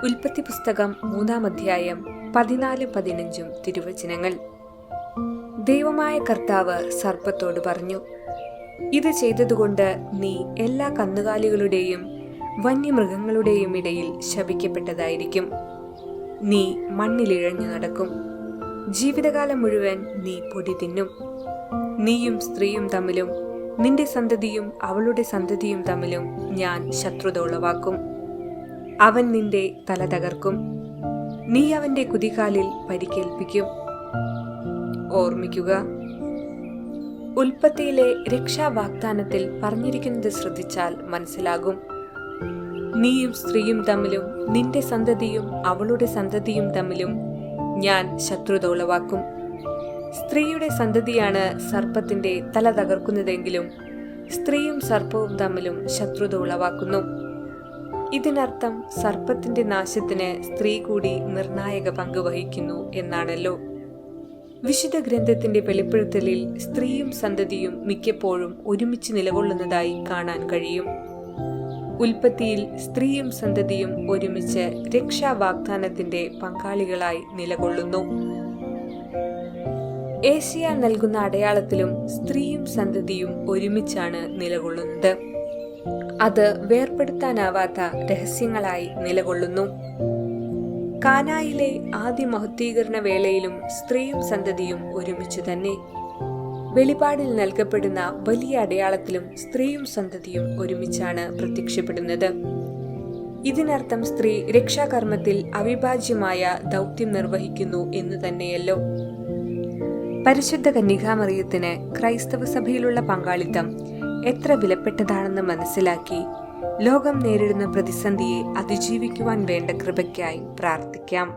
ഉൽപ്പത്തി പുസ്തകം 3-ാം അധ്യായം 14-15 തിരുവചനങ്ങൾ. ദൈവമായ കർത്താവ് സർപ്പത്തോട് പറഞ്ഞു, ഇത് ചെയ്തതുകൊണ്ട് നീ എല്ലാ കന്നുകാലികളുടെയും വന്യമൃഗങ്ങളുടെയും ഇടയിൽ ശപിക്കപ്പെട്ടതായിരിക്കും. നീ മണ്ണിലിഴഞ്ഞു നടക്കും, ജീവിതകാലം മുഴുവൻ നീ പൊടി തിന്നും. നീയും സ്ത്രീയും തമ്മിലും നിന്റെ സന്തതിയും അവളുടെ സന്തതിയും തമ്മിലും ഞാൻ ശത്രുത ഉളവാക്കും. അവൻ നിന്റെ തല തകർക്കും, നീ അവന്റെ കുതികാലിൽ പരിക്കേൽപ്പിക്കും. ഓർമ്മിക്കുക, ഉൽപ്പത്തിയിലെ രക്ഷാവാഗ്ദാനത്തിൽ പറഞ്ഞിരിക്കുന്നത് ശ്രദ്ധിച്ചാൽ മനസ്സിലാകും. നീയും സ്ത്രീയും തമ്മിലും നിന്റെ സന്തതിയും അവളുടെ സന്തതിയും തമ്മിലും ഞാൻ ശത്രുത ഉളവാക്കും. സ്ത്രീയുടെ സന്തതിയാണ് സർപ്പത്തിന്റെ തല തകർക്കുന്നതെങ്കിലും സ്ത്രീയും സർപ്പവും തമ്മിലും ശത്രുത ഉളവാക്കുന്നു. ഇതിനർത്ഥം സർപ്പത്തിന്റെ നാശത്തിന് സ്ത്രീ കൂടി നിർണായക പങ്ക് വഹിക്കുന്നു എന്നാണല്ലോ. വിശുദ്ധ ഗ്രന്ഥത്തിന്റെ വെളിപ്പെടുത്തലിൽ സ്ത്രീയും സന്തതിയും മിക്കപ്പോഴും ഒരുമിച്ച് നിലകൊള്ളുന്നതായി കാണാൻ കഴിയും. ഉൽപ്പത്തിയിൽ സ്ത്രീയും സന്തതിയും ഒരുമിച്ച് രക്ഷാവാഗ്ദാനത്തിന്റെ പങ്കാളികളായി നിലകൊള്ളുന്നു. ഏശയ്യ നൽകുന്ന അടയാളത്തിലും സ്ത്രീയും സന്തതിയും ഒരുമിച്ചാണ് നിലകൊള്ളുന്നത്. അത് വേർപെടുത്താനാവാത്ത രഹസ്യങ്ങളായി നിലകൊള്ളുന്നു. കാനായിലെ ആദ്യ മഹത്വീകരണ വേളയിലും സ്ത്രീയും സന്തതിയും ഒരുമിച്ചു തന്നെ. വെളിപാടിൽ നൽകപ്പെടുന്ന വലിയ അടയാളത്തിലും സ്ത്രീയും സന്തതിയും ഒരുമിച്ചാണ് പ്രത്യക്ഷപ്പെടുന്നത്. ഇതിനർത്ഥം സ്ത്രീ രക്ഷാകർമ്മത്തിൽ അവിഭാജ്യമായ ദൗത്യം നിർവഹിക്കുന്നു എന്ന് തന്നെയല്ലോ. പരിശുദ്ധ കന്യകാമറിയത്തിന് ക്രൈസ്തവ സഭയിലുള്ള പങ്കാളിത്തം എത്ര വിലപ്പെട്ടതാണെന്ന് മനസ്സിലാക്കി ലോകം നേരിടുന്ന പ്രതിസന്ധിയെ അതിജീവിക്കുവാൻ വേണ്ട കൃപയ്ക്കായി പ്രാർത്ഥിക്കാം.